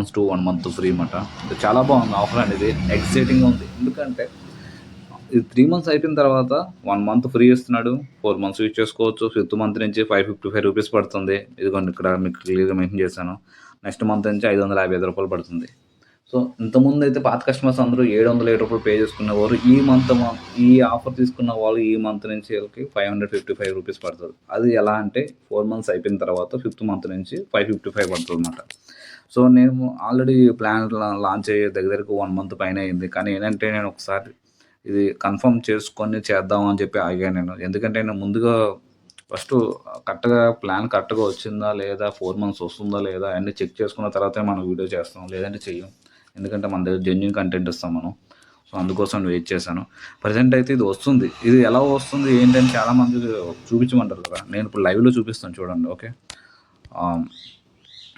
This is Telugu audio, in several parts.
మంత్స్ టు 1 మంత్ ఫ్రీ అన్నమాట. చాలా బాగుంది ఆఫర్ అనేది, ఎక్సైటింగ్గా ఉంది. ఎందుకంటే ఇది 3 మంత్స్ అయిపోయిన తర్వాత 1 మంత్ ఫ్రీ ఇస్తున్నాడు. 4 మంత్స్ యూజ్ చేసుకోవచ్చు. 5th మంత్ నుంచి ₹555 పడుతుంది. ఇదిగోండి ఇక్కడ మీకు క్లియర్గా మెన్షన్ చేశాను. నెక్స్ట్ మంత్ నుంచి ₹555 పడుతుంది. సో ఇంతకుముందు అయితే పాత కస్టమర్స్ అందరూ ₹707 పే చేసుకునేవారు. ఈ ఆఫర్ తీసుకున్న వాళ్ళు ఈ మంత్ నుంచి వీళ్ళకి ₹555 పడుతుంది. అది ఎలా అంటే 4 మంత్స్ అయిపోయిన తర్వాత 5th మంత్ నుంచి $555 పడుతుంది అన్నమాట. సో నేను ఆల్రెడీ ప్లాన్ లాంచ్ అయ్యే దగ్గరకు 1 మంత్ పైన అయింది. కానీ ఏంటంటే నేను ఒకసారి ఇది కన్ఫర్మ్ చేసుకొని చేద్దాం అని చెప్పి ఆగాను నేను. ఎందుకంటే నేను ముందుగా ఫస్ట్ ప్లాన్ కరెక్ట్గా వచ్చిందా లేదా, 4 మంత్స్ వస్తుందా లేదా అన్నీ చెక్ చేసుకున్న తర్వాతే మనం వీడియో చేస్తాం, లేదంటే చెయ్యం. ఎందుకంటే మన దగ్గర జెన్యూన్ కంటెంట్ ఇస్తాం మనం. సో అందుకోసం వెయిట్ చేశాను. ప్రజెంట్ అయితే ఇది వస్తుంది. ఇది ఎలా వస్తుంది ఏంటని చాలామంది చూపించమంటారు కదా, నేను ఇప్పుడు లైవ్లో చూపిస్తాను చూడండి. ఓకే,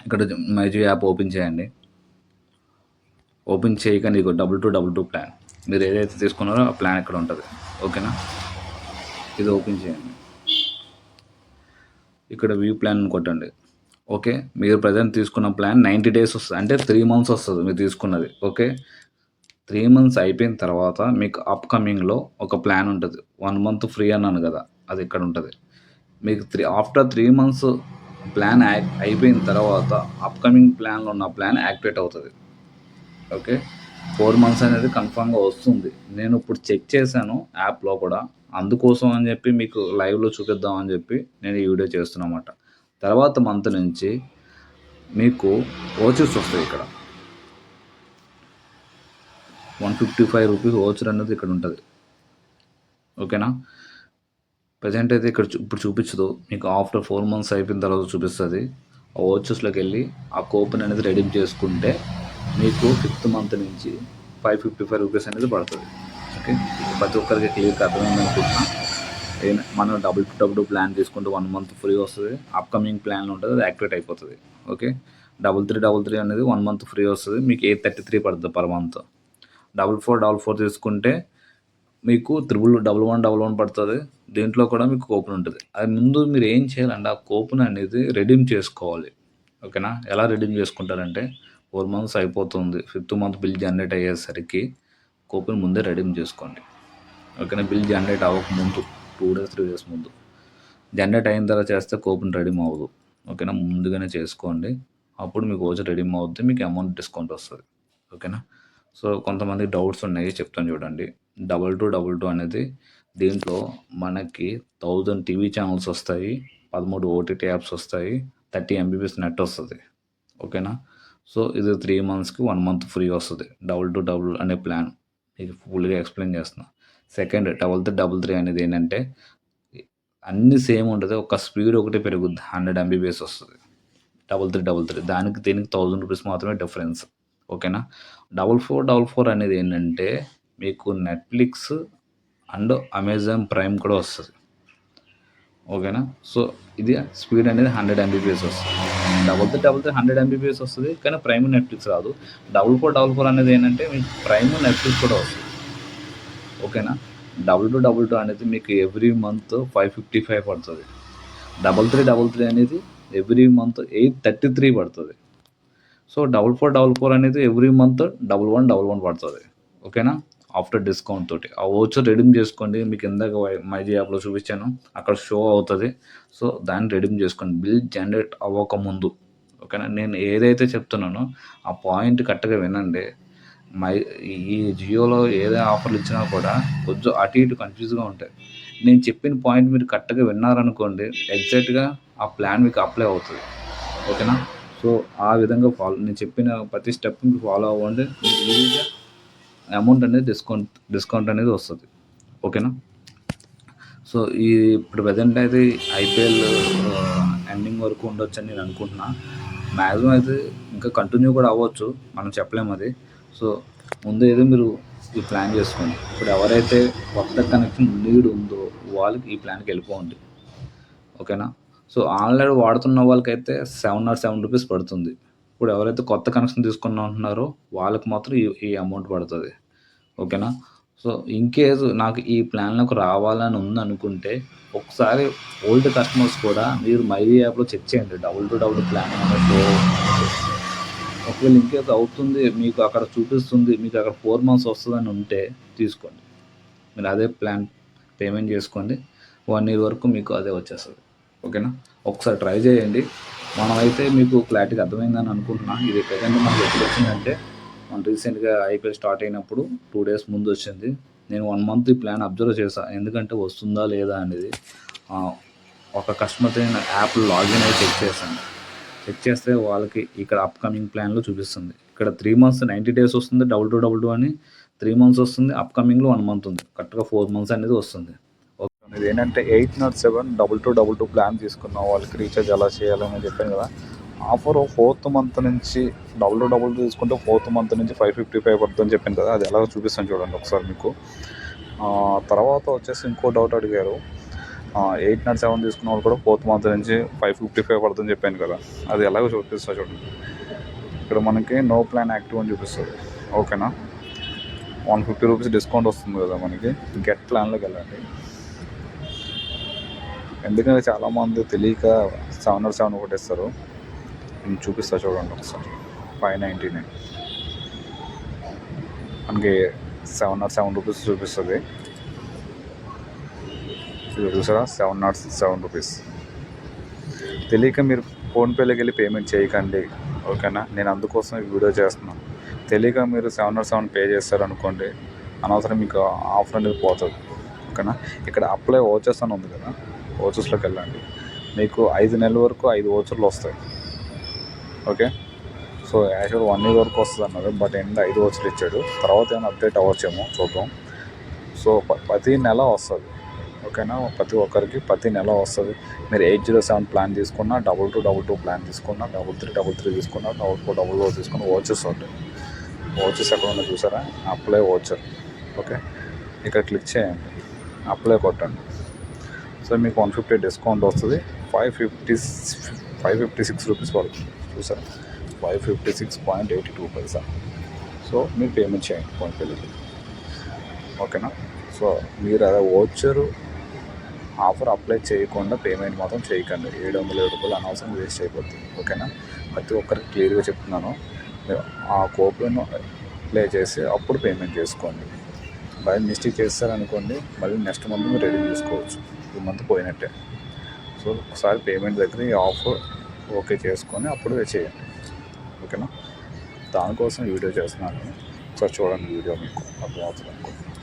ఇక్కడ మైజియో యాప్ ఓపెన్ చేయండి. ఓపెన్ చేయగానే ఇగో 2222 ప్లాన్, మీరు ఏదైతే తీసుకున్నారో ఆ ప్లాన్ ఇక్కడ ఉంటుంది. ఓకేనా, ఇది ఓపెన్ చేయండి. ఇక్కడ వ్యూ ప్లాన్ కొట్టండి. ఓకే, మీరు ప్రజెంట్ తీసుకున్న ప్లాన్ 90 డేస్ వస్తుంది, అంటే 3 మంత్స్ వస్తుంది మీరు తీసుకున్నది. ఓకే, 3 మంత్స్ అయిపోయిన తర్వాత మీకు అప్కమింగ్లో ఒక ప్లాన్ ఉంటుంది. 1 మంత్ ఫ్రీ అన్నాను కదా, అది ఇక్కడ ఉంటుంది. మీకు ఆఫ్టర్ 3 మంత్స్ ప్లాన్ అయిపోయిన తర్వాత అప్కమింగ్ ప్లాన్లో ఉన్న ప్లాన్ యాక్టివేట్ అవుతుంది. ఓకే, 4 మంత్స్ అనేది కన్ఫామ్గా వస్తుంది. నేను ఇప్పుడు చెక్ చేశాను యాప్లో కూడా, అందుకోసం అని చెప్పి మీకు లైవ్లో చూపిద్దామని చెప్పి నేను ఈ వీడియో చేస్తున్నాను అన్నమాట. తర్వాత మంత్ నుంచి మీకు ఓచర్స్ వస్తాయి. ఇక్కడ ₹155 ఓచర్ అనేది ఇక్కడ ఉంటుంది. ఓకేనా, ప్రజెంట్ అయితే ఇక్కడ ఇప్పుడు చూపించదు, మీకు ఆఫ్టర్ 4 మంత్స్ అయిపోయిన తర్వాత చూపిస్తుంది. ఆ ఓచర్స్లోకి వెళ్ళి ఆ కూపన్ అనేది రెడీమ్ చేసుకుంటే మీకు 5th మంత్ నుంచి ₹555 అనేది పడుతుంది. ఓకే, ప్రతి ఒక్కరికి క్లియర్గా అర్థమైంది అనుకుంటున్నా. మనం డబుల్ ప్లాన్ తీసుకుంటే 1 మంత్ ఫ్రీ వస్తుంది. అప్కమింగ్ ప్లాన్ ఉంటుంది, అది యాక్టివేట్ అయిపోతుంది. ఓకే, 3333 అనేది 1 మంత్ ఫ్రీ వస్తుంది. మీకు 833 పడుతుంది పర్ మంత్. 4444 తీసుకుంటే మీకు 1111 పడుతుంది. దీంట్లో కూడా మీకు కూపన్ ఉంటుంది. అది ముందు మీరు ఏం చేయాలంటే ఆ కూపన్ అనేది రెడీమ్ చేసుకోవాలి. ఓకేనా, ఎలా రెడీమ్ చేసుకుంటారంటే 4 మంత్స్ అయిపోతుంది, 5th మంత్ బిల్ జనరేట్ అయ్యేసరికి కూపన్ ముందే రెడీమ్ చేసుకోండి. ఓకేనా, బిల్ జనరేట్ అవ్వకముందు 2 days 3 days ముందు. జనరేట్ అయిన తర్వాత చేస్తే కూపన్ రెడీమ్ అవ్వదు. ఓకేనా, ముందుగానే చేసుకోండి, అప్పుడు మీకు ఓచర్ రెడీమ్ అవుతుంది, మీకు అమౌంట్ డిస్కౌంట్ వస్తుంది. ఓకేనా, సో కొంతమంది డౌట్స్ ఉన్నాయి, చెప్తాను చూడండి. 2222 అనేది దీంట్లో మనకి 1000 టీవీ ఛానల్స్ వస్తాయి, 13 OTT యాప్స్ వస్తాయి, 30 MB నెట్ వస్తుంది. ఓకేనా, సో ఇది 3 మంత్స్కి 1 మంత్ ఫ్రీ వస్తుంది. 2222 అనే ప్లాన్ మీకు ఫుల్గా ఎక్స్ప్లెయిన్ చేస్తున్నా. సెకండ్ 3333 అనేది ఏంటంటే అన్నీ సేమ్ ఉంటుంది, ఒక స్పీడ్ ఒకటి పెరుగుద్ది, 100 MB వస్తుంది. 3333 దానికి దీనికి ₹1000 మాత్రమే డిఫరెన్స్. ఓకేనా, 4444 అనేది ఏంటంటే మీకు నెట్ఫ్లిక్స్ అండ్ అమెజాన్ ప్రైమ్ కూడా వస్తుంది. ఓకేనా, సో ఇది స్పీడ్ అనేది 100 MB వస్తుంది. 3333 100 MB వస్తుంది, కానీ ప్రైమ్ నెట్ఫ్లిక్స్ రాదు. 4444 అనేది ఏంటంటే మీకు ప్రైమ్ నెట్ఫ్లిక్స్ కూడా వస్తుంది. ఓకేనా, 2222 అనేది మీకు ఎవ్రీ మంత్ 555 పడుతుంది. 3333 అనేది ఎవ్రీ మంత్ 833 పడుతుంది. సో 4444 అనేది ఎవ్రీ మంత్ 1111 పడుతుంది. ఓకేనా, ఆఫ్టర్ డిస్కౌంట్ తోటి. ఆ ఓచర్ రెడీమ్ చేసుకోండి, మీకు ఇందాక మైజీ యాప్లో చూపించాను, అక్కడ షో అవుతుంది. సో దాన్ని రెడీమ్ చేసుకోండి బిల్ జనరేట్ అవ్వకముందు. ఓకేనా, నేను ఏదైతే చెప్తున్నానో ఆ పాయింట్ కరెక్ట్గా వినండి. ఈ జియోలో ఏదైనా ఆఫర్లు ఇచ్చినా కూడా కొంచెం అటు ఇటు కన్ఫ్యూజ్గా ఉంటాయి. నేను చెప్పిన పాయింట్ మీరు కరెక్ట్గా విన్నారనుకోండి, ఎగ్జాక్ట్గా ఆ ప్లాన్ మీకు అప్లై అవుతుంది. ఓకేనా, సో ఆ విధంగా నేను చెప్పిన ప్రతి స్టెప్ మీకు ఫాలో అవ్వండి, మీకు ఈజీగా అమౌంట్ అనేది డిస్కౌంట్ అనేది వస్తుంది. ఓకేనా, సో ఇప్పుడు ప్రజెంట్ అయితే IPL ఎండింగ్ వరకు ఉండొచ్చు అని నేను అనుకుంటున్నా. మ్యాక్సిమం అయితే ఇంకా కంటిన్యూ కూడా అవ్వచ్చు, మనం చెప్పలేము అది. సో ముందు ఏదో మీరు ఈ ప్లాన్ చేసుకోండి. ఇప్పుడు ఎవరైతే కొత్త కనెక్షన్ నీడ్ ఉందో వాళ్ళకి ఈ ప్లాన్కి వెళ్ళిపోండి. ఓకేనా, సో ఆన్లైన్ వాడుతున్న వాళ్ళకైతే ₹707 పడుతుంది. ఇప్పుడు ఎవరైతే కొత్త కనెక్షన్ తీసుకున్నారో వాళ్ళకి మాత్రం ఈ అమౌంట్ పడుతుంది. ఓకేనా, సో ఇన్కేస్ నాకు ఈ ప్లాన్లోకి రావాలని ఉందనుకుంటే ఒకసారి ఓల్డ్ కస్టమర్స్ కూడా మీరు మైజీ యాప్లో చెక్ చేయండి. 2222 ప్లాన్ అనేది ఒకవేళ ఇంకేస్ అవుతుంది, మీకు అక్కడ చూపిస్తుంది, మీకు అక్కడ 4 మంత్స్ వస్తుందని ఉంటే తీసుకోండి. మీరు అదే ప్లాన్ పేమెంట్ చేసుకోండి. 1 ఇయర్ వరకు మీకు అదే వచ్చేస్తుంది. ఓకేనా? ఒకసారి ట్రై చేయండి. మనమైతే మీకు క్లారిటీగా అర్థమైందని అనుకుంటున్నాను. ఇది ప్రజెంట్ మనకి ఎప్పుడు వచ్చిందంటే, మనం రీసెంట్గా ఐపీఎల్ స్టార్ట్ అయినప్పుడు 2 డేస్ ముందు వచ్చింది. నేను 1 మంత్ ఈ ప్లాన్ అబ్జర్వ్ చేశాను, ఎందుకంటే వస్తుందా లేదా అనేది. ఒక కస్టమర్తో నేను యాప్ లాగిన్ అయ్యి చెక్ చేస్తే వాళ్ళకి ఇక్కడ అప్కమింగ్ ప్లాన్లో చూపిస్తుంది. ఇక్కడ 3 మంత్స్ 90 డేస్ వస్తుంది, 2222 అని 3 మంత్స్ వస్తుంది, అప్కమింగ్లో 1 మంత్ ఉంది, కరెక్ట్గా 4 మంత్స్ అనేది వస్తుంది. ఓకే, ఇది ఏంటంటే 807 ప్లాన్ తీసుకున్న వాళ్ళకి రీఛార్జ్ ఎలా చేయాలని చెప్పాను కదా. ఆఫర్ 4th మంత్ నుంచి 2222 తీసుకుంటే 4th మంత్ నుంచి 555 పడుతుందని చెప్పాను కదా, అది ఎలా చూపిస్తాను చూడండి ఒకసారి మీకు. తర్వాత వచ్చేసి ఇంకో డౌట్ అడిగారు, 807 తీసుకున్న వాళ్ళు కూడా 4th మంత్ నుంచి 555 పడుతుందని చెప్పాను కదా, అది ఎలాగో చూపిస్తా చూడండి. ఇక్కడ మనకి నో ప్లాన్ యాక్టివ్ అని చూపిస్తుంది. ఓకేనా, 150 రూపీస్ డిస్కౌంట్ వస్తుంది కదా మనకి. గెట్ ప్లాన్లోకి వెళ్ళండి. ఎందుకంటే చాలామంది తెలియక 707 కొట్టేస్తారు. నేను చూపిస్తా చూడండి ఒకసారి. 599 మనకి 707 రూపీస్ చూపిస్తుంది. ఇది చూసారా, 707 రూపీస్. తెలియక మీరు ఫోన్పేలోకి వెళ్ళి పేమెంట్ చేయకండి. ఓకేనా, నేను అందుకోసం ఈ వీడియో చేస్తున్నాను. తెలియక మీరు 707 పే చేస్తారనుకోండి, అనవసరం మీకు ఆఫర్ అనేది పోతుంది. ఓకేనా, ఇక్కడ అప్లై ఓచర్స్ అని ఉంది కదా, ఓచర్స్లోకి వెళ్ళండి. మీకు 5 నెలల వరకు 5 ఓచర్లు వస్తాయి. ఓకే, సో యాక్చువల్ 1 ఇయర్ వరకు వస్తుంది అన్నారు, బట్ ఎండ్ 5 ఓచర్లు ఇచ్చాడు. తర్వాత ఏమైనా అప్డేట్ అవ్వచ్చేమో చూద్దాం. సో ప్రతి నెల వస్తుంది. ఓకేనా, ప్రతి ఒక్కరికి ప్రతి నెల వస్తుంది. మీరు 807 ప్లాన్ తీసుకున్నా, 2222 ప్లాన్ తీసుకున్నా, 3333 తీసుకున్నా, 4444 తీసుకున్నా ఓచర్స్ ఉంటాయి. ఓచర్స్ ఎక్కడ ఉన్నా చూసారా, అప్లై ఓచర్. ఓకే, ఇక్కడ క్లిక్ చేయండి, అప్లై కొట్టండి. సో మీకు 150 డిస్కౌంట్ వస్తుంది. 556 రూపీస్ పడుతుంది. చూసారా, 556.82 పైసా. సో మీరు పేమెంట్ చేయండి ఫోన్పేలోకి. ఓకేనా, సో మీరు అదే ఓచరు ఆఫర్ అప్లై చేయకుండా పేమెంట్ మాత్రం చేయకండి. 707 రూపాయలు అనవసరం వేస్ట్ అయిపోతుంది. ఓకేనా, ప్రతి ఒక్కరికి క్లియర్గా చెప్తున్నాను. ఆ కూపన్ అప్లై చేసి అప్పుడు పేమెంట్ చేసుకోండి. మళ్ళీ మిస్టేక్ చేస్తారనుకోండి, మళ్ళీ నెక్స్ట్ మంత్ మీరు రెడీ చేసుకోవచ్చు. ఈ మంత్ పోయినట్టే. సో ఒకసారి పేమెంట్ దగ్గర ఈ ఆఫర్ ఓకే చేసుకొని అప్పుడు చేయండి. ఓకేనా, దానికోసం వీడియో చేస్తున్నాను. ఒకసారి చూడండి వీడియో, మీకు అర్థమవుతుంది అనుకుంటున్నాను.